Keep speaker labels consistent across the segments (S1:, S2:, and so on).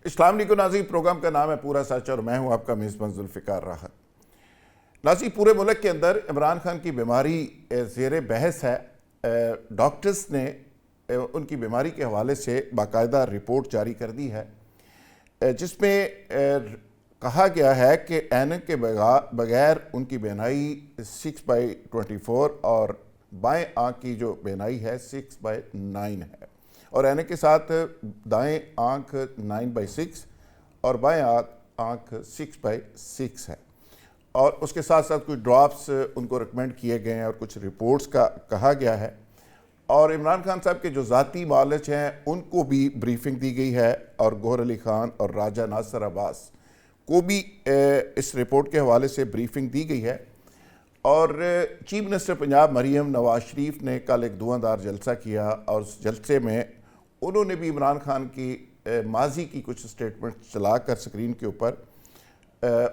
S1: السلام علیکم ناظرین، پروگرام کا نام ہے پورا سچ اور میں ہوں آپ کا میزبان ذوالفقار راحت۔ ناظرین، پورے ملک کے اندر عمران خان کی بیماری زیر بحث ہے۔ ڈاکٹرز نے ان کی بیماری کے حوالے سے باقاعدہ رپورٹ جاری کر دی ہے، جس میں کہا گیا ہے کہ اینک کے بغیر ان کی بینائی 6/24 اور بائیں آنکھ کی جو بینائی ہے 6/9 ہے، اور اینک کے ساتھ دائیں آنکھ 9/6 اور بائیں آنکھ 6/6 ہے، اور اس کے ساتھ ساتھ کچھ ڈراپس ان کو ریکمینڈ کیے گئے ہیں اور کچھ رپورٹس کا کہا گیا ہے۔ اور عمران خان صاحب کے جو ذاتی معالج ہیں ان کو بھی بریفنگ دی گئی ہے، اور گوہر علی خان اور راجہ ناصر عباس کو بھی اس رپورٹ کے حوالے سے بریفنگ دی گئی ہے۔ اور چیف منسٹر پنجاب مریم نواز شریف نے کل ایک دعاندار جلسہ کیا، اور اس جلسے میں انہوں نے بھی عمران خان کی ماضی کی کچھ سٹیٹمنٹ چلا کر سکرین کے اوپر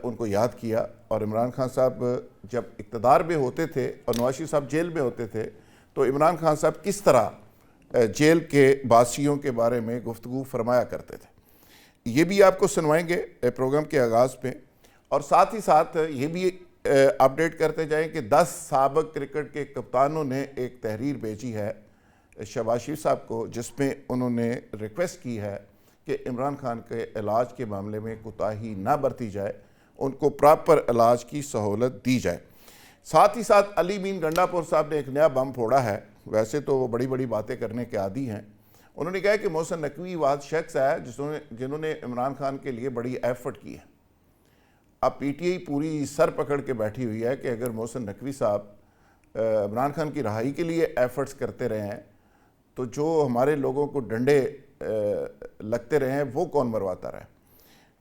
S1: ان کو یاد کیا۔ اور عمران خان صاحب جب اقتدار میں ہوتے تھے اور نواز شریف صاحب جیل میں ہوتے تھے تو عمران خان صاحب کس طرح جیل کے باسیوں کے بارے میں گفتگو فرمایا کرتے تھے، یہ بھی آپ کو سنوائیں گے پروگرام کے آغاز میں، اور ساتھ ہی ساتھ یہ بھی اپڈیٹ کرتے جائیں کہ 10 سابق کرکٹ کے کپتانوں نے ایک تحریر بھیجی ہے شہباز شریف صاحب کو، جس میں انہوں نے ریکویسٹ کی ہے کہ عمران خان کے علاج کے معاملے میں کوتاہی نہ برتی جائے، ان کو پراپر علاج کی سہولت دی جائے۔ ساتھ ہی ساتھ علی مین گنڈا پور صاحب نے ایک نیا بم پھوڑا ہے، ویسے تو وہ بڑی بڑی باتیں کرنے کے عادی ہیں۔ انہوں نے کہا کہ محسن نقوی واحد شخص ہے جنہوں نے عمران خان کے لیے بڑی ایفرٹ کی ہے۔ اب پی ٹی آئی پوری سر پکڑ کے بیٹھی ہوئی ہے کہ اگر محسن نقوی صاحب عمران خان کی رہائی کے لیے ایفرٹس کرتے رہے ہیں تو جو ہمارے لوگوں کو ڈنڈے لگتے رہے ہیں وہ کون مرواتا رہے۔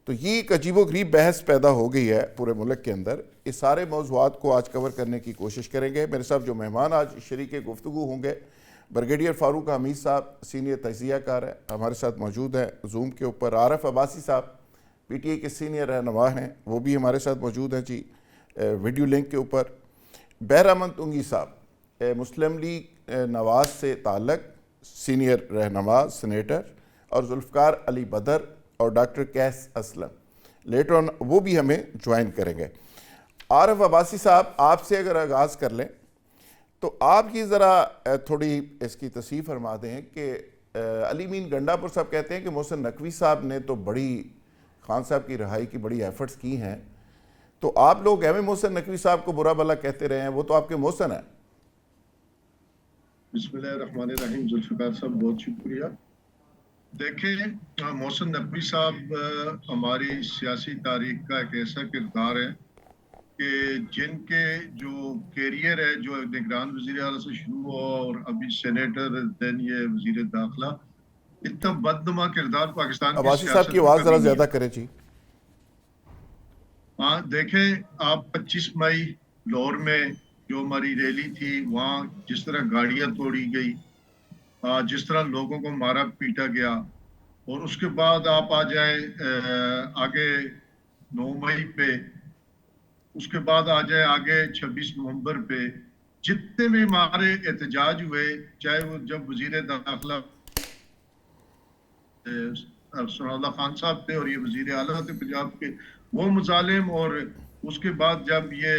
S1: تو یہ ایک عجیب و غریب بحث پیدا ہو گئی ہے پورے ملک کے اندر۔ اس سارے موضوعات کو آج کور کرنے کی کوشش کریں گے۔ میرے ساتھ جو مہمان آج شریک گفتگو ہوں گے، بریگیڈیئر فاروق حمید صاحب سینئر تجزیہ کار ہیں، ہمارے ساتھ موجود ہیں زوم کے اوپر۔ عارف عباسی صاحب پی ٹی آئی کے سینئر رہنما ہیں، وہ بھی ہمارے ساتھ موجود ہیں جی ویڈیو لنک کے اوپر۔ بہرامند تنگی صاحب مسلم لیگ نواز سے تعلق، سینئر رہنما سینیٹر، اور ذوالفقار علی بدر اور doctor case Aslam later on وہ بھی ہمیں جوائن کریں گے۔ عارف عباسی صاحب، آپ سے اگر آغاز کر لیں تو آپ یہ ذرا تھوڑی اس کی تصحیح فرما دیں کہ علی مین گنڈا پور صاحب کہتے ہیں کہ محسن نقوی صاحب نے تو بڑی خان صاحب کی رہائی کی بڑی ایفرٹس کی ہیں، تو آپ لوگ ایویں محسن نقوی صاحب کو برا بھلا کہتے رہے ہیں، وہ تو آپ کے محسن ہیں۔
S2: بسم اللہ الرحمن الرحیم۔ ذوالفقار صاحب بہت شکریہ۔ دیکھیں، محسن نقوی صاحب ہماری سیاسی تاریخ کا ایک ایسا کردار ہے کہ جن کے جو کیریئر ہے، جو نگران وزیر اعلیٰ سے شروع ہوا اور ابھی سینیٹر، دین یہ وزیر داخلہ، اتنا بدنما کردار پاکستان کی
S1: عباسی صاحب کی آواز ذرا زیادہ کریں جی۔
S2: ہاں، دیکھیں آپ 25 مئی لاہور میں جو ہماری ریلی تھی، وہاں جس طرح گاڑیاں توڑی گئی، جس طرح لوگوں کو مارا پیٹا گیا، اور اس کے بعد آپ آ جائیں آگے 9 مئی پہ، اس کے بعد آ جائیں آگے 26 نومبر پہ، جتنے بھی ہمارے احتجاج ہوئے، چاہے وہ جب وزیر داخلہ ثناء اللہ خان صاحب تھے اور یہ وزیر اعلیٰ تھے پنجاب کے، وہ مظالم، اور اس کے بعد جب یہ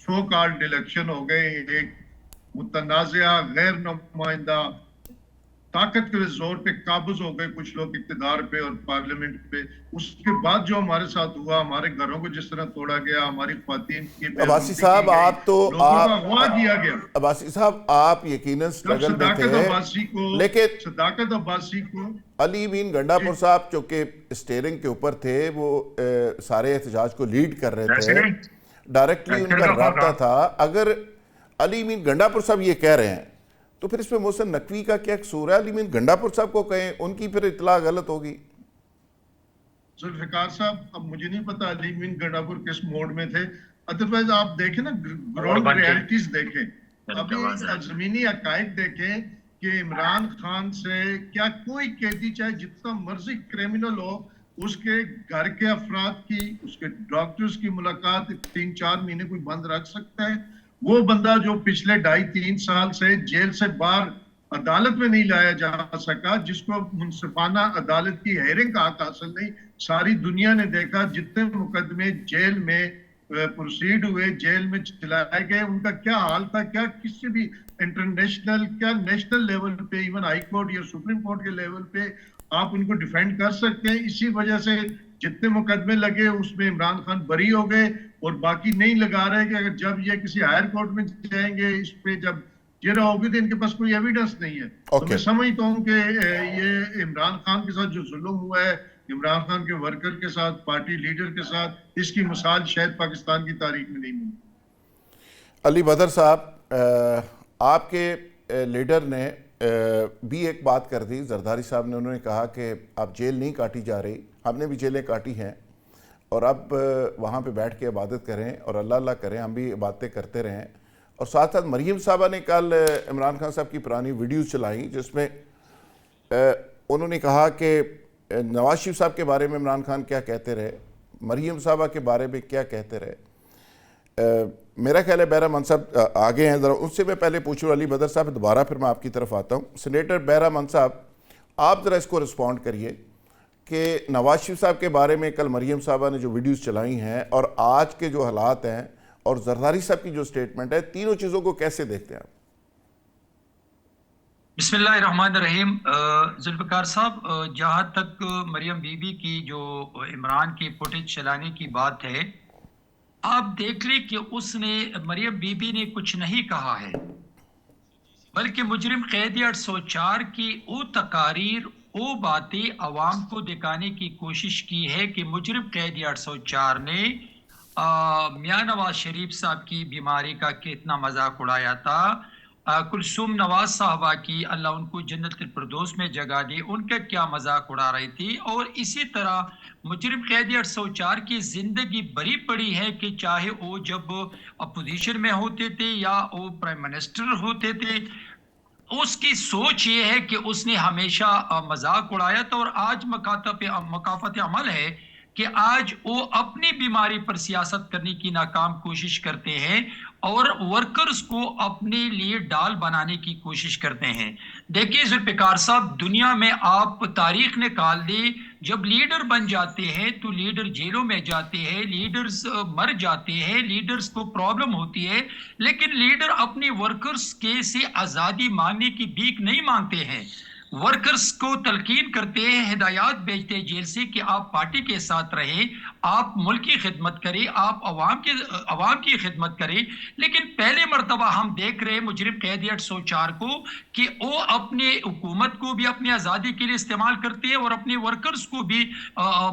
S2: سو کالڈ الیکشن ہو گئے، ایک متنازعہ غیر نمائندہ طاقت کے زور پہ قابض ہو گئے کچھ لوگ اقتدار پہ اور پارلیمنٹ پہ، اس کے بعد جو ہمارے ساتھ ہوا، ہمارے گھروں کو جس طرح توڑا گیا، ہماری خواتین کی بے
S1: عباسی
S2: حرمتی
S1: صاحب
S2: کی گئی،
S1: آپ تو
S2: لوگوں کا اغوا کیا گیا۔
S1: عباسی صاحب آپ یقیناً
S2: جب
S1: سٹرگل میں
S2: صداقت
S1: تھے،
S2: عباسی کو
S1: علی مین گنڈا پور صاحب چونکہ اسٹیئرنگ کے اوپر تھے، وہ سارے احتجاج کو لیڈ کر رہے تھے، ڈائریکٹلی ان کا رابطہ تھا۔ اگر علی مین گنڈا پور صاحب یہ کہہ رہے ہیں تو پھر اس میں محسن نقوی کا کیا قصور ہے؟ علی مین گنڈا پور صاحب کو کہیں، ان کی پھر اطلاع غلط ہوگی۔
S2: ذوالفقار صاحب، اب مجھے نہیں پتا علی مین گنڈا پور کس موڈ میں تھے، ادروائز آپ دیکھیں نا، گراؤنڈ ریالٹیز دیکھیں، ابھی زمینی حقائق دیکھیں کہ عمران خان سے کیا کوئی قیدی چاہے جتنا مرضی کرمنل ہو، اس کے گھر کے افراد کی، اس کے ڈاکٹرز کی ملاقات 3-4 مہینے کوئی بند رکھ سکتا ہے؟ وہ بندہ جو پچھلے 2.5-3 سال سے جیل سے باہر عدالت میں نہیں لایا جا سکا، جس کو منصفانہ عدالت کی ہیئرنگ کا حق حاصل نہیں. ساری دنیا نے دیکھا جتنے مقدمے جیل میں پروسیڈ ہوئے، جیل میں چلائے گئے، ان کا کیا حال تھا. کیا کسی بھی انٹرنیشنل، کیا نیشنل لیول پہ، ایون ہائی کورٹ یا سپریم کورٹ کے لیول پہ آپ ان کو ڈیفینڈ کر سکتے ہیں؟ اسی وجہ سے جتنے مقدمے لگے اس میں عمران خان بری ہو گئے، اور باقی نہیں لگا رہے کہ اگر جب یہ کسی ہائر کورٹ میں جائیں گے، اس پہ جب جرا ہوگی تو ان کے پاس کوئی ایویڈنس نہیں ہے. تو میں سمجھتا ہوں کہ یہ عمران خان کے ساتھ جو ظلم ہوا ہے، عمران خان کے ورکر کے ساتھ، پارٹی لیڈر کے ساتھ، اس کی مثال شاید پاکستان کی تاریخ میں نہیں ملی.
S1: علی بدر صاحب، آپ کے لیڈر نے بھی ایک بات کر دی، زرداری صاحب نے. انہوں نے کہا کہ اب جیل نہیں کاٹی جا رہی، ہم نے بھی جیلیں کاٹی ہیں، اور اب وہاں پہ بیٹھ کے عبادت کریں اور اللہ اللہ کریں، ہم بھی عبادتیں کرتے رہیں. اور ساتھ ساتھ مریم صاحبہ نے کل عمران خان صاحب کی پرانی ویڈیوز چلائیں جس میں انہوں نے کہا کہ نواز شریف صاحب کے بارے میں عمران خان کیا کہتے رہے، مریم صاحبہ کے بارے میں کیا کہتے رہے. میرا خیال ہے بحرہ منصب آگے ہیں، ذرا ان سے میں پہلے پوچھوں. علی بدر صاحب دوبارہ پھر میں آپ کی طرف آتا ہوں. سینیٹر بحرہ منصب، آپ ذرا اس کو رسپونڈ کریے کہ نواز شریف صاحب کے بارے میں کل مریم صاحبہ نے جو ویڈیوز چلائی ہیں اور آج کے جو حالات ہیں اور زرداری صاحب کی جو سٹیٹمنٹ ہے، تینوں چیزوں کو کیسے دیکھتے ہیں آپ؟
S3: بسم اللہ الرحمن الرحیم. ذوالفقار صاحب، جہاں تک مریم بی بی کی جو عمران کی فوٹیج چلانے کی بات ہے، آپ دیکھ لیں کہ اس نے، مریم بی بی نے کچھ نہیں کہا ہے، بلکہ مجرم قیدی 804 کی وہ تقاریر، وہ باتیں عوام کو دکھانے کی کوشش کی ہے کہ مجرم قیدی 804 نے میاں نواز شریف صاحب کی بیماری کا کتنا مذاق اڑایا تھا. کلثوم نواز صاحبہ کی، اللہ ان کو جنت الفردوس میں جگہ دی، ان کا کیا مذاق اڑا رہی تھی. اور اسی طرح مجرم قیدی 804 کی زندگی بری پڑی ہے کہ چاہے وہ جب اپوزیشن میں ہوتے تھے یا وہ پرائم منسٹر ہوتے تھے، اس کی سوچ یہ ہے کہ اس نے ہمیشہ مذاق اڑایا تھا. اور آج مکافات عمل ہے کہ آج وہ اپنی بیماری پر سیاست کرنے کی ناکام کوشش کرتے ہیں اور ورکرز کو اپنے لیے ڈال بنانے کی کوشش کرتے ہیں. دیکھیے ذوالفقار صاحب، دنیا میں آپ تاریخ نکال دیں، جب لیڈر بن جاتے ہیں تو لیڈر جیلوں میں جاتے ہیں، لیڈرز مر جاتے ہیں، لیڈرز کو پرابلم ہوتی ہے، لیکن لیڈر اپنی ورکرز کے سے آزادی مانگنے کی بھیک نہیں مانگتے ہیں. ورکرز کو تلقین کرتے ہیں، ہدایات بھیجتے ہیں جیل سے کہ آپ پارٹی کے ساتھ رہیں، آپ ملک کی خدمت کریں، آپ عوام کی خدمت کریں. لیکن پہلے مرتبہ ہم دیکھ رہے ہیں مجرم قیدی 804 کو کہ وہ اپنے حکومت کو بھی اپنی آزادی کے لیے استعمال کرتے ہیں اور اپنے ورکرز کو بھی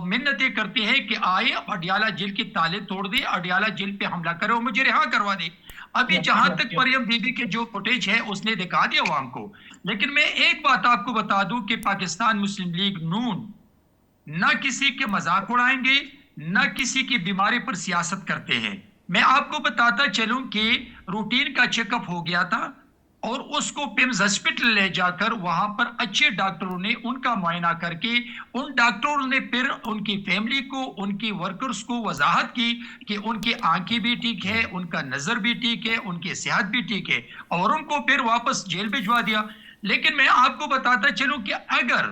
S3: منتیں کرتے ہیں کہ آئے اڈیالہ جیل کے تالے توڑ دے، اڈیالہ جیل پہ حملہ کرے اور مجھے رہا کروا دے. ابھی جہاں تک مریم بی بی کے جو فوٹیج ہے اس نے دکھا دیا عوام کو. لیکن میں ایک بات آپ کو بتا دوں کہ پاکستان مسلم لیگ نون نہ کسی کے مذاق اڑائیں گے، نہ کسی کی بیماری پر سیاست کرتے ہیں. میں آپ کو بتاتا چلوں کہ روٹین کا چیک اپ ہو گیا تھا اور اس کو پیمز ہسپٹل لے جا کر وہاں پر اچھے ڈاکٹروں نے ان کا معائنہ کر کے، ان ڈاکٹروں نے پھر ان کی فیملی کو، ان کی ورکرز کو وضاحت کی کہ ان کی آنکھیں بھی ٹھیک ہے، ان کا نظر بھی ٹھیک ہے، ان کی صحت بھی ٹھیک ہے، اور ان کو پھر واپس جیل بھجوا دیا. لیکن میں آپ کو بتاتا چلوں کہ اگر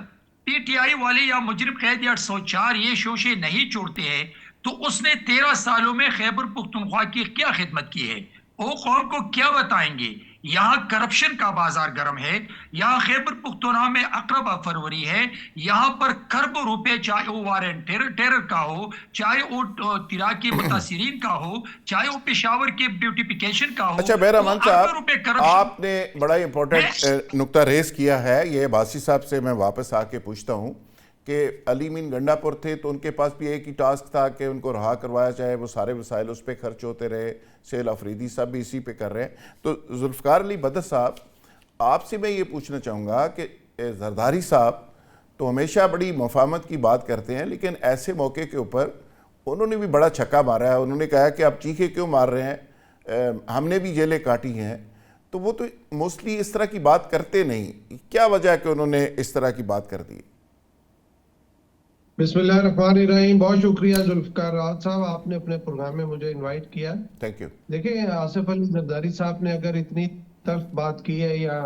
S3: پی ٹی آئی والے یا مجرم قیدی 804 یہ شوشے نہیں چھوڑتے ہیں تو اس نے 13 سالوں میں خیبر پختونخوا کی کیا خدمت کی ہے، وہ قوم کو کیا بتائیں گے. یہاں کرپشن کا بازار گرم ہے، یہاں خیبر پختونخوا میں اقربا فروری ہے، یہاں پر کروڑوں روپے، چاہے وہ وارن ٹیرر کا ہو، چاہے وہ تراکی متاثرین کا ہو، چاہے وہ پشاور کے بیوٹیفیکیشن کا ہو.
S1: اچھا بحرہ منصب، آپ نے بڑا امپورٹنٹ نقطہ ریز کیا ہے. یہ باسی صاحب سے میں واپس آ کے پوچھتا ہوں کہ علی مین گنڈا پور تھے تو ان کے پاس بھی ایک ہی ٹاسک تھا کہ ان کو رہا کروایا جائے، وہ سارے وسائل اس پہ خرچ ہوتے رہے. سیل افریدی صاحب بھی اسی پہ کر رہے ہیں. تو ذوالفقار علی بدر صاحب، آپ سے میں یہ پوچھنا چاہوں گا کہ زرداری صاحب تو ہمیشہ بڑی مفاہمت کی بات کرتے ہیں، لیکن ایسے موقع کے اوپر انہوں نے بھی بڑا چھکا مارا ہے. انہوں نے کہا کہ آپ چیخے کیوں مار رہے ہیں، ہم نے بھی جیلیں کاٹی ہیں. تو وہ تو موسٹلی اس طرح کی بات کرتے نہیں. کیا وجہ ہے کہ انہوں نے اس طرح کی بات کر دی؟
S4: بسم اللہ الرحمن الرحیم. بہت شکریہ ذوالفقار صاحب، آپ نے اپنے پروگرام میں مجھے انوائٹ کیا.
S1: Thank you.
S4: دیکھیں آصف علی زرداری صاحب نے اگر اتنی تلخ بات کی ہے یا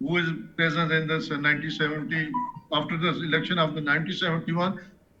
S2: who is present in this 1970 after the election of the 1971।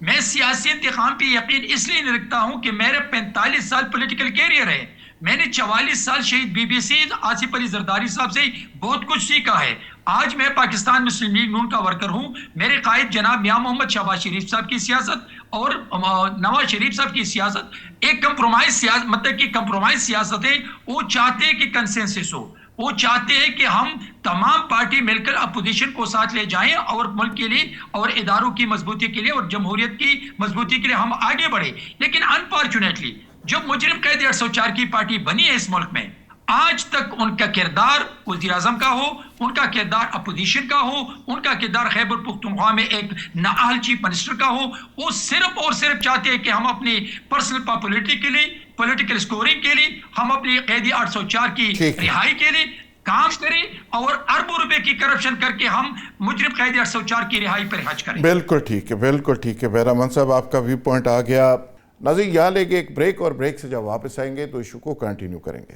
S3: میں سیاسی انتخاب پہ یقین اس لیے نہیں رکھتا ہوں کہ میرے 45 سال پولیٹیکل کیریئر ہے. میں نے 44 سال شہید be B C Asif Ali Zardari صاحب سے بہت کچھ سیکھا ہے. آج میں پاکستان مسلم لیگ نون کا ورکر ہوں. میرے قائد جناب میاں محمد شہباز شریف صاحب کی سیاست اور نواز شریف صاحب کی سیاست ایک کمپرومائز سیاست، مطلب کہ کمپرومائز سیاست ہے. وہ چاہتے ہیں کہ کنسنسس ہو، وہ چاہتے ہیں کہ ہم تمام پارٹی مل کر اپوزیشن کو ساتھ لے جائیں اور ملک کے لیے اور اداروں کی مضبوطی کے لیے اور جمہوریت کی مضبوطی کے لیے ہم آگے بڑھیں. لیکن انفارچونیٹلی جب مجرم قید 804 کی پارٹی بنی ہے اس ملک میں، آج تک ان کا کردار وزیر اعظم کا ہو، ان کا کردار اپوزیشن کا ہو، ان کا کردار خیبر پختونخوا میں ایک نااہل چیف منسٹر کا ہو، وہ صرف اور صرف چاہتے ہیں کہ ہم اپنی پرسنل پاپولیرٹی کے لیے، پولیٹیکل سکورنگ کے لیے، ہم اپنی قیدی 804 کی رہائی کے لیے کام کریں اور اربوں روپے کی کرپشن کر کے ہم مجرم قید 804 کی رہائی پر حج کریں.
S1: بالکل ٹھیک ہے، بالکل ٹھیک ہے. بہرامند صاحب آپ کا ویو پوائنٹ آ گیا. ناظرین یہاں لے کے ایک بریک، اور بریک سے جب واپس آئیں گے تو ایشو کو کنٹینیو کریں گے.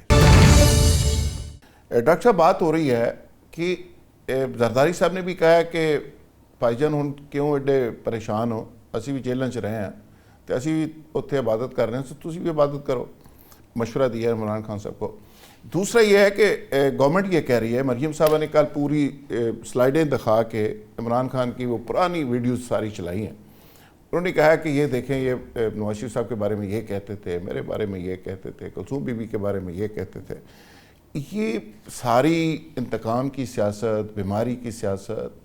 S1: ڈاکٹر صاحب بات ہو رہی ہے کہ زرداری صاحب نے بھی کہا کہ بھائی جان ہن کیوں ایڈے پریشان ہو، اسی بھی جیلوں چ رہے ہیں تو اسی بھی اتنے عبادت کر رہے ہیں، تو تسی بھی عبادت کرو. مشورہ دیا ہے عمران خان صاحب کو. دوسرا یہ ہے کہ گورنمنٹ یہ کہہ رہی ہے، مریم صاحبہ نے کل پوری سلائیڈیں دکھا کے عمران خان کی وہ پرانی ویڈیوز ساری چلائی ہیں. انہوں نے کہا کہ یہ دیکھیں، یہ نواز شریف صاحب کے بارے میں یہ کہتے تھے، میرے بارے میں یہ کہتے تھے، کلثوم بی بی کے بارے میں یہ کہتے تھے. یہ ساری انتقام کی سیاست، بیماری کی سیاست،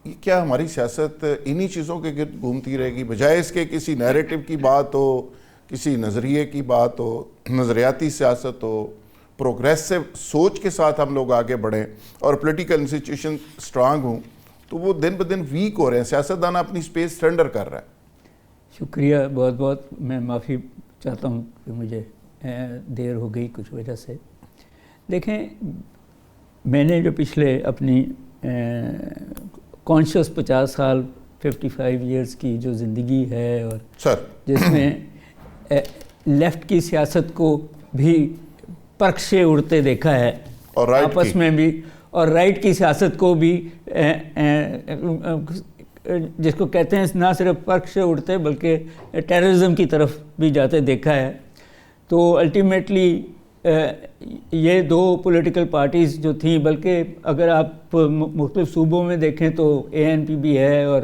S1: یہ کیا ہماری سیاست انہی چیزوں کے گرد گھومتی رہے گی بجائے اس کے کسی نیریٹو کی بات ہو، کسی نظریے کی بات ہو، نظریاتی سیاست ہو، پروگریسو سوچ کے ساتھ ہم لوگ آگے بڑھیں اور پولیٹیکل انسٹیٹیوشن سٹرانگ ہوں؟ تو وہ دن بدن ویک ہو رہے ہیں، سیاستدان اپنی سپیس سرنڈر کر رہا ہے.
S5: شکریہ بہت بہت. میں معافی چاہتا ہوں کہ مجھے دیر ہو گئی کچھ وجہ سے. دیکھیں، میں نے جو پچھلے اپنی کانشیس 50 سال 55 ایئرس کی جو زندگی ہے، اور جس میں لیفٹ کی سیاست کو بھی پرکھ سے اڑتے دیکھا ہے
S1: اور
S5: آپس میں بھی، اور رائٹ کی سیاست کو بھی جس کو کہتے ہیں نہ صرف پرکھ سے اڑتے بلکہ ٹیررزم کی طرف بھی جاتے دیکھا ہے. تو الٹیمیٹلی یہ دو پولیٹیکل پارٹیز جو تھیں، بلکہ اگر آپ مختلف صوبوں میں دیکھیں تو ANP بھی ہے اور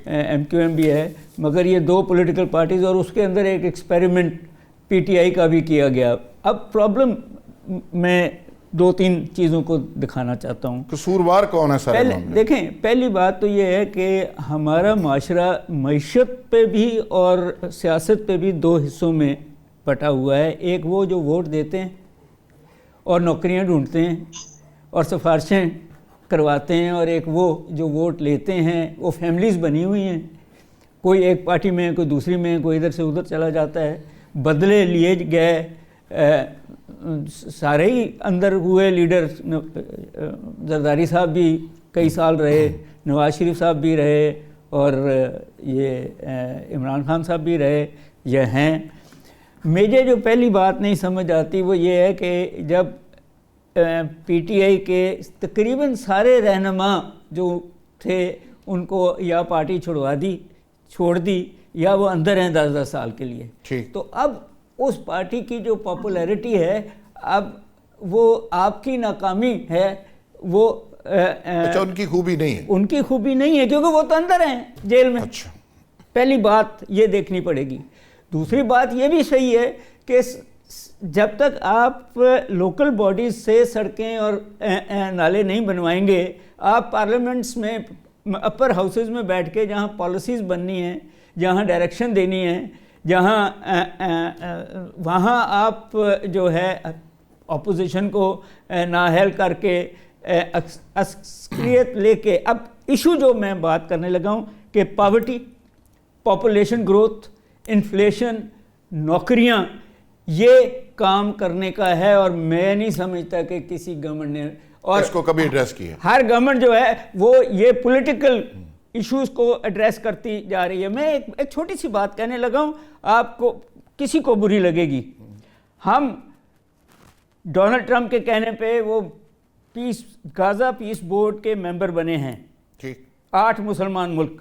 S5: MQM بھی ہے، مگر یہ دو پولیٹیکل پارٹیز، اور اس کے اندر ایک ایکسپیریمنٹ PTI کا بھی کیا گیا. اب پرابلم میں 2-3 چیزوں کو دکھانا چاہتا ہوں.
S1: قصوروار کون ہے سارے معاملے؟
S5: دیکھیں، پہلی بات تو یہ ہے کہ ہمارا معاشرہ معیشت پہ بھی اور سیاست پہ بھی 2 حصوں میں بٹا ہوا ہے. ایک وہ جو ووٹ دیتے ہیں اور نوکریاں ڈھونڈتے ہیں اور سفارشیں کرواتے ہیں، اور ایک وہ جو ووٹ لیتے ہیں. وہ فیملیز بنی ہوئی ہیں، کوئی ایک پارٹی میں، کوئی دوسری میں، کوئی ادھر سے ادھر چلا جاتا ہے. بدلے لیے گئے سارے ہی اندر ہوئے لیڈر. زرداری صاحب بھی کئی سال رہے، نواز شریف صاحب بھی رہے، اور یہ عمران خان صاحب بھی رہے یہ ہیں. مجھے جو پہلی بات نہیں سمجھ آتی وہ یہ ہے کہ جب PTI کے تقریباً سارے رہنما جو تھے ان کو یا پارٹی چھوڑ دی یا وہ اندر ہیں 10-10 سال کے لیے، تو اب اس پارٹی کی جو پاپولیرٹی ہے، اب وہ آپ کی ناکامی ہے، وہ
S1: اچھا ان کی خوبی نہیں ہے،
S5: ان کی خوبی نہیں ہے کیونکہ وہ تو اندر ہیں جیل میں.
S1: اچھا،
S5: پہلی بات یہ دیکھنی پڑے گی. دوسری بات یہ بھی صحیح ہے کہ جب تک آپ لوکل باڈیز سے سڑکیں اور نالے نہیں بنوائیں گے، آپ پارلیمنٹس میں، اپر ہاؤسز میں بیٹھ کے جہاں پالیسیز بننی ہیں، جہاں ڈائریکشن دینی ہے، جہاں وہاں آپ جو ہے اپوزیشن کو نااہل کر کے عسکریت لے کے. اب ایشو جو میں بات کرنے لگا ہوں کہ پاورٹی، پاپولیشن گروتھ، انفلیشن، نوکریاں، یہ کام کرنے کا ہے، اور میں نہیں سمجھتا کہ کسی گورنمنٹ نے اور
S1: اس کو کبھی ایڈریس کیا.
S5: ہر گورنمنٹ جو ہے وہ یہ پولیٹیکل ایشوز کو ایڈریس کرتی جا رہی ہے. میں ایک چھوٹی سی بات کہنے لگا ہوں، آپ کو کسی کو بری لگے گی. ہم ڈونلڈ ٹرمپ کے کہنے پہ وہ غازہ پیس بورڈ کے ممبر بنے ہیں، 8 مسلمان ملک.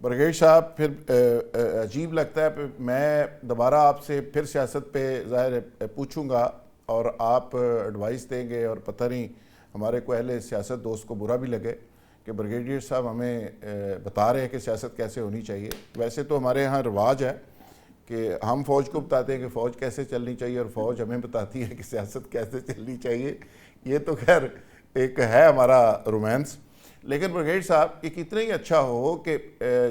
S1: برگیڈ صاحب پھر عجیب لگتا ہے، میں دوبارہ آپ سے پھر سیاست پہ ظاہر پوچھوں گا اور آپ ایڈوائس دیں گے، اور پتہ نہیں ہمارے کو اہل سیاست دوست کو برا بھی لگے کہ بریگیڈیئر صاحب ہمیں بتا رہے ہیں کہ سیاست کیسے ہونی چاہیے۔ ویسے تو ہمارے ہاں رواج ہے کہ ہم فوج کو بتاتے ہیں کہ فوج کیسے چلنی چاہیے، اور فوج ہمیں بتاتی ہے کہ سیاست کیسے چلنی چاہیے۔ یہ تو خیر ایک ہے ہمارا رومانس۔ لیکن بریگیڈ صاحب یہ کتنا ہی اچھا ہو کہ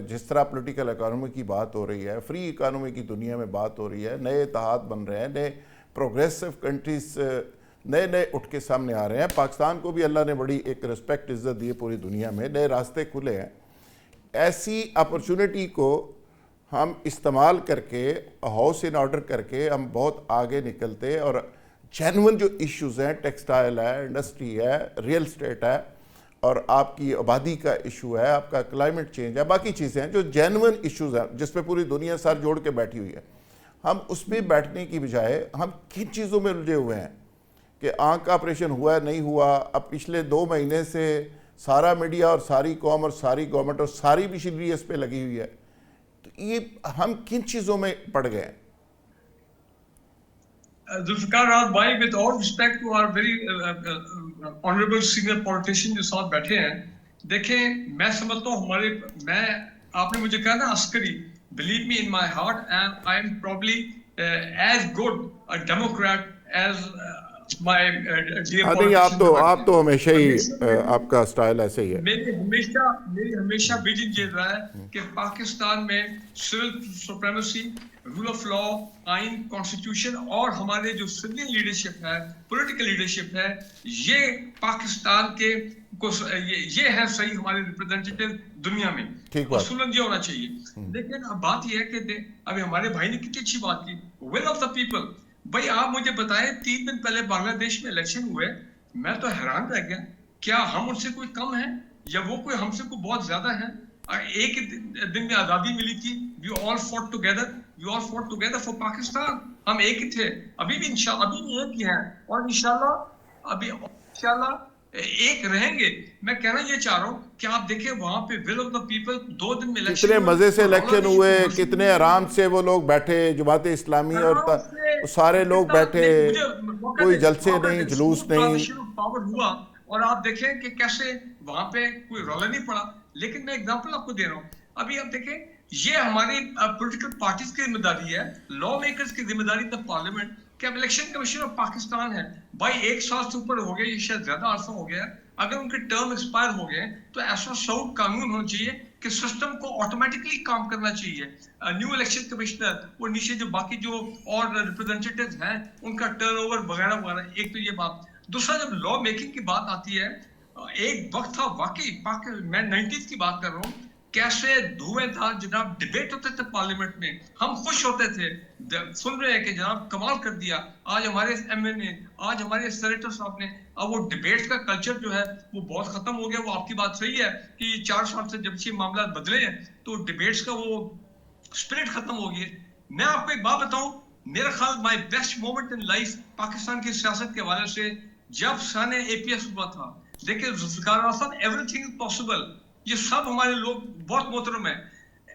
S1: جس طرح پولیٹیکل اکانومی کی بات ہو رہی ہے، فری اکانومی کی دنیا میں بات ہو رہی ہے، نئے اتحاد بن رہے ہیں، نئے پروگریسو کنٹریز نئے اٹھ کے سامنے آ رہے ہیں، پاکستان کو بھی اللہ نے بڑی ایک رسپیکٹ عزت دی ہے پوری دنیا میں، نئے راستے کھلے ہیں۔ ایسی اپرچونٹی کو ہم استعمال کر کے ہاؤس ان آرڈر کر کے ہم بہت آگے نکلتے، اور جینون جو ایشوز ہیں، ٹیکسٹائل ہے، انڈسٹری ہے، ریل اسٹیٹ ہے، اور آپ کی آبادی کا ایشو ہے، آپ کا کلائمیٹ چینج ہے، باقی چیزیں ہیں جو جینون ایشوز ہیں جس پہ پوری دنیا سر جوڑ کے بیٹھی ہوئی ہے، ہم اس پہ بیٹھنے کی بجائے ہم کن چیزوں میں الجھے ہوئے ہیں کہ آنکھ کا آپریشن ہوا ہے نہیں ہوا۔ اب پچھلے 2 مہینے سے سارا میڈیا اور ساری قوم اور ساری گورنمنٹ اور ساری مشینری اس پہ لگی ہوئی ہے، تو یہ ہم کن چیزوں میں پڑ گئے ہیں؟
S6: ذوالفقار راحت بھائی، with all respect to our very honorable senior politician جو ساتھ بیٹھے ہیں، دیکھیں میں سمجھتا ہوں آپ نے مجھے کہا نا عسکری، believe me in my heart and I am probably as good a Democrat as my dear
S1: نہیں، آپ تو ہمیشہ ہی آپ کا سٹائل ایسے ہی ہے۔
S6: میری ہمیشہ ویژن یہ رہا ہے کہ پاکستان میں civil supremacy, rule of law, آئین، کانسٹیٹیوشن اور ہمارے جو سویلین لیڈرشپ ہے، پولیٹیکل لیڈرشپ ہے، یہ پاکستان کے یہ ہے صحیح ہمارے ریپرزینٹیٹیو دنیا میں، اصولاً یہ ہونا چاہیے۔ لیکن اب بات یہ ہے کہ ابھی ہمارے بھائی نے کتنی اچھی بات کی، ول آف دا پیپل۔ بھائی آپ مجھے بتائیں 3 دن پہلے بنگلہ دیش میں الیکشن ہوئے، میں تو حیران رہ گیا، کیا ہم ان سے کوئی کم ہیں یا وہ کوئی ہم سے کوئی بہت زیادہ ہیں؟ ایک دن میں آزادی ملی تھی، we all fought together for Pakistan, ہم ایک ہی تھے، ابھی بھی ایک ہی ہیں، اور انشاءاللہ ایک رہیں گے۔ میں کہنا یہ چاہ رہا ہوں کہ آپ دیکھیں وہاں پہ will of the people 2 دن میں الیکشن،
S1: کتنے مزے سے الیکشن ہوئے، کتنے آرام سے وہ لوگ بیٹھے، جماعت اسلامی اور سارے لوگ بیٹھے، کوئی جلسے نہیں، جلوس نہیں،
S6: ہوا، اور آپ دیکھیں کہ کیسے وہاں پہ کوئی رولا نہیں پڑا۔ لیکن میں ایگزامپل آپ کو دے رہا ہوں، ابھی آپ دیکھیں یہ ہماری پولیٹیکل پارٹیز کی ذمہ داری ہے، لا میکرز کی ذمہ داری دا پارلیمنٹ، کہ اب الیکشن کمیشن آف پاکستان ہے بھائی 1 سال سے اوپر ہو گیا، یہ شاید زیادہ عرصہ ہو گیا، اگر ان کے ٹرم ایکسپائر ہو گئے تو ایسا ساؤنڈ قانون ہونا چاہیے کہ سسٹم کو آٹومیٹکلی کام کرنا چاہیے۔ نیو الیکشن کمشنر اور نیچے جو باقی جو اور ریپرزینٹیٹیوز ہیں ان کا ٹرن اوور وغیرہ وغیرہ، ایک تو یہ بات۔ دوسرا جب لا میکنگ کی بات آتی ہے، ایک وقت تھا واقعی میں 90s کی بات کر رہا ہوں، کیسے دھوئیں تھا جناب، ڈیبیٹ ہوتے تھے پارلیمنٹ میں، ہم خوش ہوتے تھے، سن رہے ہیں کہ جناب کمال کر دیا، آج ہمارے ایم این اے، آج ہمارے سینیٹر صاحب نے۔ اب وہ ڈیبیٹ کا کلچر جو ہے وہ بہت ختم ہو گیا۔ وہ آپ کی بات صحیح ہے کہ 4 سال سے جب سے معاملات بدلے ہیں تو ڈیبیٹس کا وہ اسپرٹ ختم ہو گیا۔ میں آپ کو ایک بات بتاؤں، میرا خیال my best moment in life Pakistan کی سیاست کے حوالے سے جب سن اے پی ایس ہوا تھا۔ دیکھیں ذوالفقار صاحب، ایوری تھنگ از پاسبل، یہ سب ہمارے لوگ بہت محترم ہیں۔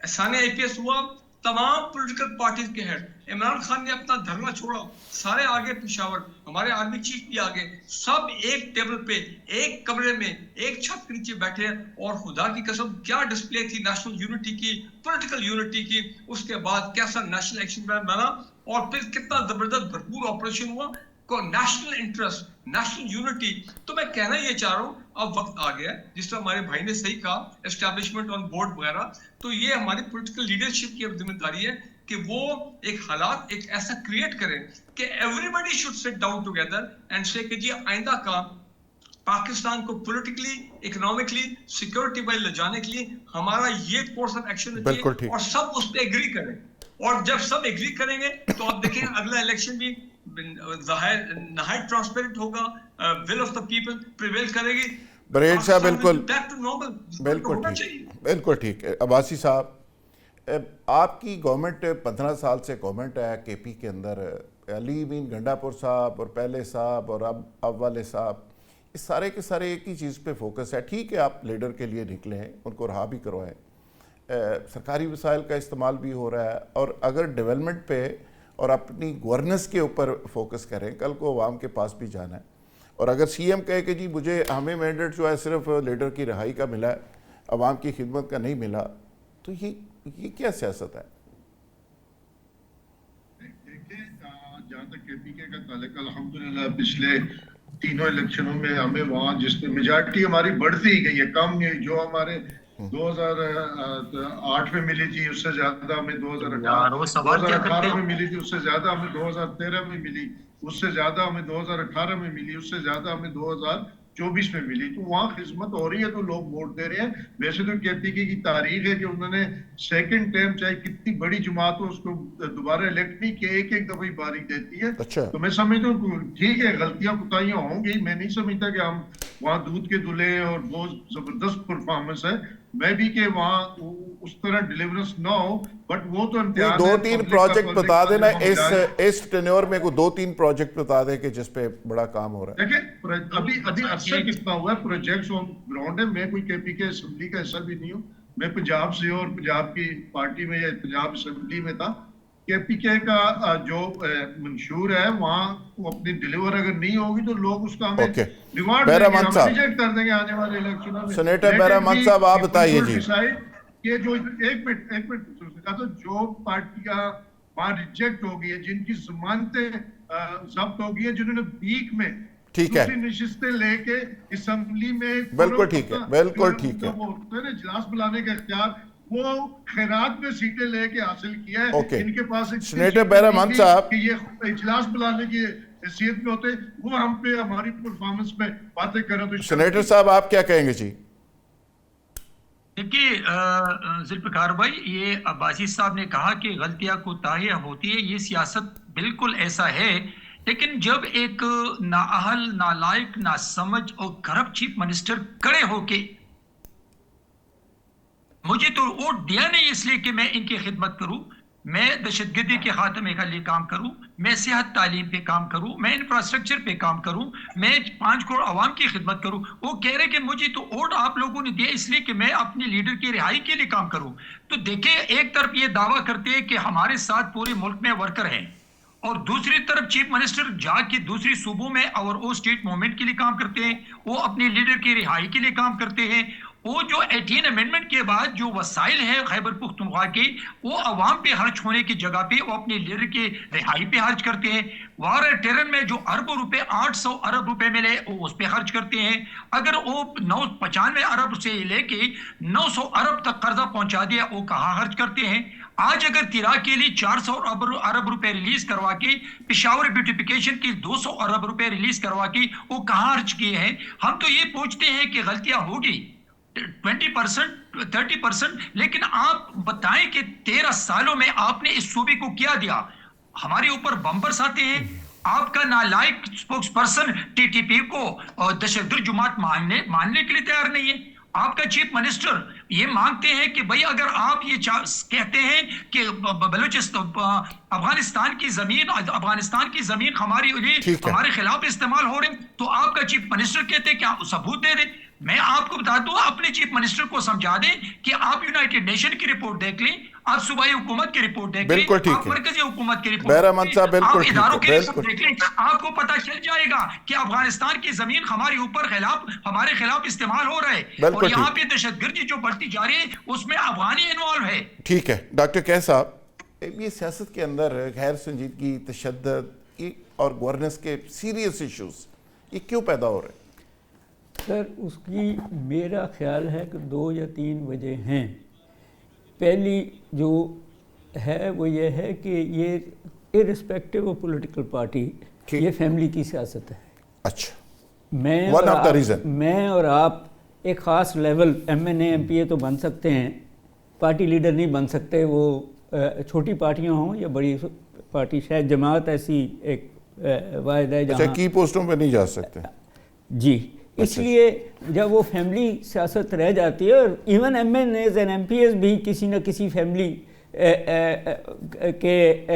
S6: سن اے پی ایس ہوا، تمام پولیٹیکل پارٹیز کے ہیڈ، عمران خان نے اپنا دھرنا چھوڑا، سارے آگے پشاور، ہمارے آرمی چیف بھی آگے، سب ایک ٹیبل پہ، ایک کمرے میں، ایک چھت کے نیچے بیٹھے، اور خدا کی قسم کیا ڈسپلے تھی نیشنل یونٹی کی، پولیٹیکل یونٹی کی۔ اس کے بعد کیسا نیشنل ایکشن پلان بنا، اور پھر کتنا زبردست بھرپور آپریشن ہوا کو نیشنل انٹرسٹ، نیشنل یونٹی۔ تو میں کہنا یہ چاہ رہا ہوں اب وقت آ گیا، جس طرح ہمارے بھائی نے صحیح کہا، اسٹیبلشمنٹ آن بورڈ وغیرہ، تو یہ ہماری پولیٹیکل لیڈرشپ کی ذمہ داری ہے کہ وہ ایک حالات ایک ایسا کریٹ کریں کہ everybody should sit down together and سے کہ جی آئندہ کا پاکستان کو پولیٹیکلی، اکنامکلی، سیکورٹی وائز لے جانے کے لیے ہمارا یہ کورس آف ایکشن ہے، اور سب اس پہ ایگری کریں۔ اور جب سب ایگری کریں گے تو آپ دیکھیں اگلا الیکشن بھی نہایت ٹرانسپیرنٹ ہوگا، will of the people prevail کرے گی۔
S1: بریڈ صاحب بالکل ٹھیک ہے۔ عباسی صاحب، آپ کی گورنمنٹ 15 سال سے گورنمنٹ ہے کے پی کے اندر، علی امین گنڈا پور صاحب اور پہلے صاحب اور اب والے صاحب، اس سارے کے سارے ایک ہی چیز پہ فوکس ہے۔ ٹھیک ہے آپ لیڈر کے لیے نکلے ہیں، ان کو رہا بھی کروائیں، سرکاری وسائل کا استعمال بھی ہو رہا ہے، اور اگر ڈیولپمنٹ پہ اور اپنی گورننس کے اوپر فوکس کریں، کل کو عوام کے پاس بھی جانا ہے، اور اگر سی ایم کہے کہ جی مجھے ہمیں مینڈیٹ جو ہے صرف لیڈر کی رہائی کا ملا ہے، عوام کی خدمت کا نہیں ملا، تو یہ کیا سیاست ہے؟
S2: دیکھیں جہاں تک کے پی کے کا تعلق، الحمدللہ پچھلے تینوں الیکشنوں میں ہمیں وہاں جس میں میجارٹی ہماری بڑھتی ہی گئی ہے، کم نہیں، جو ہمارے 2008 میں ملی تھی اس سے زیادہ ہمیں 2018 میں ملی تھی، اس سے زیادہ ہمیں 2013 میں ملی، اس سے زیادہ ہمیں 2018 میں ملی، اس سے زیادہ ہمیں 2024 میں ملی. تو وہاں خدمت ہو رہی ہے تو لوگ ووٹ دے رہے ہیں. ویسے تو کے پی کے کی تاریخ ہے کہ انہوں نے سیکنڈ ٹائم چاہے کتنی بڑی جماعت ہو اس کو دوبارہ الیکٹ نہیں کیا، ایک ایک دفعہ باری دیتی ہے. تو میں سمجھتا ہوں ٹھیک ہے غلطیاں کوتاہیاں ہوں گی، میں نہیں سمجھتا کہ ہم وہاں دودھ کے دلے ہیں اور بہت زبردست پرفارمنس ہے. میں بھی کہ وہاں اس طرح ڈیلیورنس نہ ہو، بٹ وہ تو امتحان ہے.
S1: 2-3 پروجیکٹ بتا دینا اس ٹینیور میں، کوئی 2-3 پروجیکٹ بتا دے کہ جس پہ بڑا کام ہو رہا ہے.
S2: دیکھیں ابھی عرصہ کتنا ہوا ہے پروجیکٹس آن گراؤنڈ ہے. میں کوئی کے پی کے اسمبلی کا حصہ بھی نہیں ہوں، میں پنجاب سے اور پنجاب کی پارٹی میں یا پنجاب اسمبلی میں تھا. کے پی کے کا جو منشور ہے وہاں وہ اپنی ڈیلیور اگر نہیں ہوگی تو لوگ اس کا ہمیں ریوارڈ دیں گے، ہم ریجیکٹ کر دیں گے آنے والے الیکشنوں میں.
S1: سینیٹر بہرامند صاحب آپ بتائیے جی.
S2: یہ جو ایک منٹ جو پارٹیاں وہاں ریجیکٹ ہو گئی ہے، جن کی ضمانتیں ضبط ہو گئی ہے، جنہوں نے بیک میں دوسری نشستیں لے کے اسمبلی میں
S1: بالکل ٹھیک ہے، بالکل ٹھیک ہے،
S2: اجلاس بلانے کا اختیار وہ خیرات میں سیٹیں لے کے حاصل کیا ہے. ان کے پاس
S1: سینیٹر بہرامند صاحب
S2: کہ یہ اجلاس بلانے کی حیثیت میں ہوتے، وہ ہم پہ ہماری پرفارمنس میں باتیں کریں. تو
S1: سینیٹر صاحب آپ کیا کہیں گے جی؟
S3: دیکھیے ذوالفقار بھائی، یہ عباسی صاحب نے کہا کہ غلطیاں کوتاہیاں ہوتی ہے، یہ سیاست بالکل ایسا ہے. لیکن جب ایک نااہل، نالائق، ناسمجھ اور کرپٹ چیف منسٹر کھڑے ہو کے مجھے تو ووٹ دیا نہیں اس لیے کہ میں ان کی خدمت کروں، میں دہشت گردی کے خاتمے کے لیے کام کروں، میں صحت تعلیم پہ کام کروں، میں انفراسٹرکچر پہ کام کروں، میں 5 کروڑ عوام کی خدمت کروں. وہ کہہ رہے کہ مجھے تو ووٹ آپ لوگوں نے دیا اس لیے کہ میں اپنے لیڈر کی رہائی کے لیے کام کروں. تو دیکھیں ایک طرف یہ دعویٰ کرتے ہیں کہ ہمارے ساتھ پورے ملک میں ورکر ہیں، اور دوسری طرف چیف منسٹر جا کے دوسری صوبوں میں اور وہ اسٹیٹ موومنٹ کے لیے کام کرتے ہیں، وہ اپنے لیڈر کی رہائی کے لیے کام کرتے ہیں. وہ جو 18 امینڈمنٹ کے بعد جو وسائل ہیں خیبر پختونخوا کے، وہ عوام پہ خرچ ہونے کی جگہ پہ وہ اپنے لیڈر کے رہائی پہ خرچ کرتے ہیں. وار ٹیرن میں جو اربوں روپے 800 ارب روپے ملے وہ اس پہ خرچ کرتے ہیں. اگر وہ 95 ارب سے لے کے 900 ارب تک قرضہ پہنچا دیا، وہ کہاں خرچ کرتے ہیں؟ آج اگر تیرا کے لیے 400 ارب روپے ریلیز کروا کے، پشاور بیوٹیفیکیشن کی 200 ارب روپے ریلیز کروا کے وہ کہاں خرچ کیے ہیں؟ ہم تو یہ پوچھتے ہیں کہ غلطیاں ہوگی 20%، 30%، لیکن آپ بتائیں کہ 13 سالوں میں آپ نے اس صوبے کو کیا دیا؟ ہمارے اوپر بمبرس آتے ہیں. آپ کا نالائق spokes person T T P کو دہشت گرد جماعت ماننے کے لیے تیار نہیں ہے. آپ کا چیف منسٹر یہ مانگتے ہیں کہ بھئی اگر آپ یہ کہتے ہیں کہ بلوچستان افغانستان کی زمین ہمارے خلاف استعمال ہو رہے، تو آپ کا چیف منسٹر کہتے ہیں کہ آپ ثبوت دے دیں. میں آپ کو بتا دوں، اپنے چیف منسٹر کو سمجھا دیں کہ آپ یونائٹڈ نیشن کی رپورٹ دیکھ لیں، آپ صوبائی حکومت کی رپورٹ دیکھ لیں، آپ مرکزی حکومت کی رپورٹ دیکھ لیں، آپ اداروں کی رپورٹ دیکھ لیں. آپ کو پتہ چل جائے گا کہ افغانستان کی زمین ہمارے خلاف استعمال ہو رہا ہے، اور یہاں پہ دہشت گردی جو بڑھتی جا رہی ہے اس میں افغانی انوالو ہے.
S1: ٹھیک ہے ڈاکٹر کیس صاحب، یہ سیاست کے اندر غیر سنجیدگی، تشدد اور گورننس کے سیریس ایشوز یہ کیوں پیدا ہو رہے ہیں؟
S5: سر اس کی میرا خیال ہے کہ 2 یا 3 وجہ ہیں. پہلی جو ہے وہ یہ ہے کہ یہ ارسپیکٹو آف پولیٹیکل پارٹی یہ فیملی کی سیاست ہے.
S1: اچھا،
S5: میں اور آپ ایک خاص level M N A M P A تو بن سکتے ہیں، پارٹی لیڈر نہیں بن سکتے. وہ چھوٹی پارٹیاں ہوں یا بڑی پارٹی، شاید جماعت ایسی ایک واحد ہے جہاں
S1: کی پوسٹوں پہ نہیں جا سکتے. جی،
S5: اس لیے جب وہ فیملی سیاست رہ جاتی ہے، اور even M N A's and M P A's بھی کسی نہ کسی فیملی کے،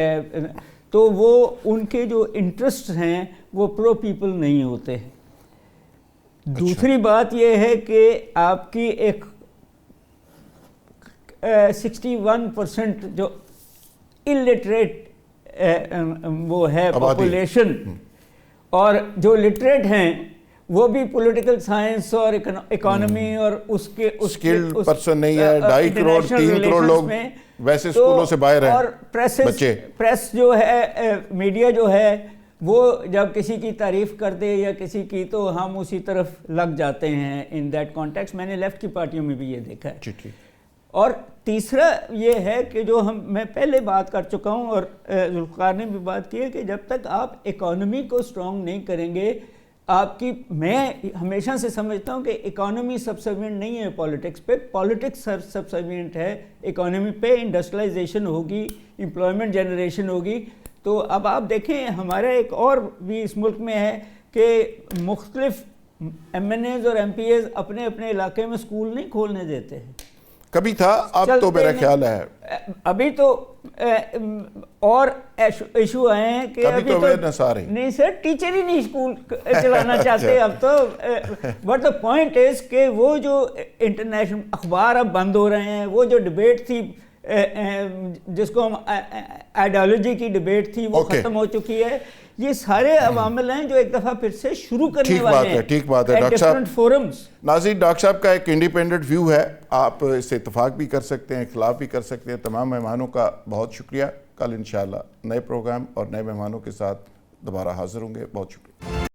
S5: تو وہ ان کے جو انٹرسٹ ہیں وہ پرو پیپل نہیں ہوتے. دوسری بات یہ ہے کہ آپ کی ایک 61% جو الٹریٹ وہ ہے پاپولیشن، اور جو لٹریٹ ہیں وہ بھی پولیٹیکل سائنس اور اکانومی اور اس کے
S1: اسکلڈ پرسن نہیں ہے. 2.5 کروڑ 3 کروڑ لوگ ویسے اسکولوں سے باہر ہیں.
S5: اور پریس جو ہے، میڈیا جو ہے، وہ جب کسی کی تعریف کر دے یا کسی کی، تو ہم اسی طرف لگ جاتے ہیں ان دیٹ کانٹیکسٹ. میں نے لیفٹ کی پارٹیوں میں بھی یہ دیکھا ہے. اور تیسرا یہ ہے کہ جو میں پہلے بات کر چکا ہوں اور ذوالفقار نے بھی بات کی ہے کہ جب تک آپ اکانومی کو اسٹرانگ نہیں کریں گے، آپ کی، میں ہمیشہ سے سمجھتا ہوں کہ اکانومی سبسیوینٹ نہیں ہے پالیٹکس پہ، پالیٹکس سبسیوینٹ ہے اکانومی پہ. انڈسٹریلائزیشن ہوگی، امپلائمنٹ جنریشن ہوگی. تو اب آپ دیکھیں ہمارا ایک اور بھی اس ملک میں ہے کہ مختلف ایم این ایز اور ایم پی ایز اپنے اپنے علاقے میں اسکول نہیں کھولنے دیتے ہیں.
S1: کبھی تھا، اب تو میرا خیال ہے
S5: ابھی تو اور ایشو آئے ہیں کہ ابھی تو نہیں سر، ٹیچر ہی نہیں اسکول چلانا چاہتے اب تو. بٹ دا پوائنٹ از کہ وہ جو انٹرنیشنل اخبار اب بند ہو رہے ہیں، وہ جو ڈبیٹ تھی جس کو ہم آئیڈیالوجی کی ڈبیٹ تھی، وہ ختم ہو چکی ہے. یہ سارے عوامل ہیں جو ایک دفعہ پھر سے شروع کرنے والے ہیں.
S1: ٹھیک بات ہے ڈاکٹر صاحب. ناظرین، ڈاکٹر صاحب کا ایک انڈیپینڈنٹ ویو ہے، آپ اس سے اتفاق بھی کر سکتے ہیں، اختلاف بھی کر سکتے ہیں. تمام مہمانوں کا بہت شکریہ. کل انشاءاللہ نئے پروگرام اور نئے مہمانوں کے ساتھ دوبارہ حاضر ہوں گے. بہت شکریہ.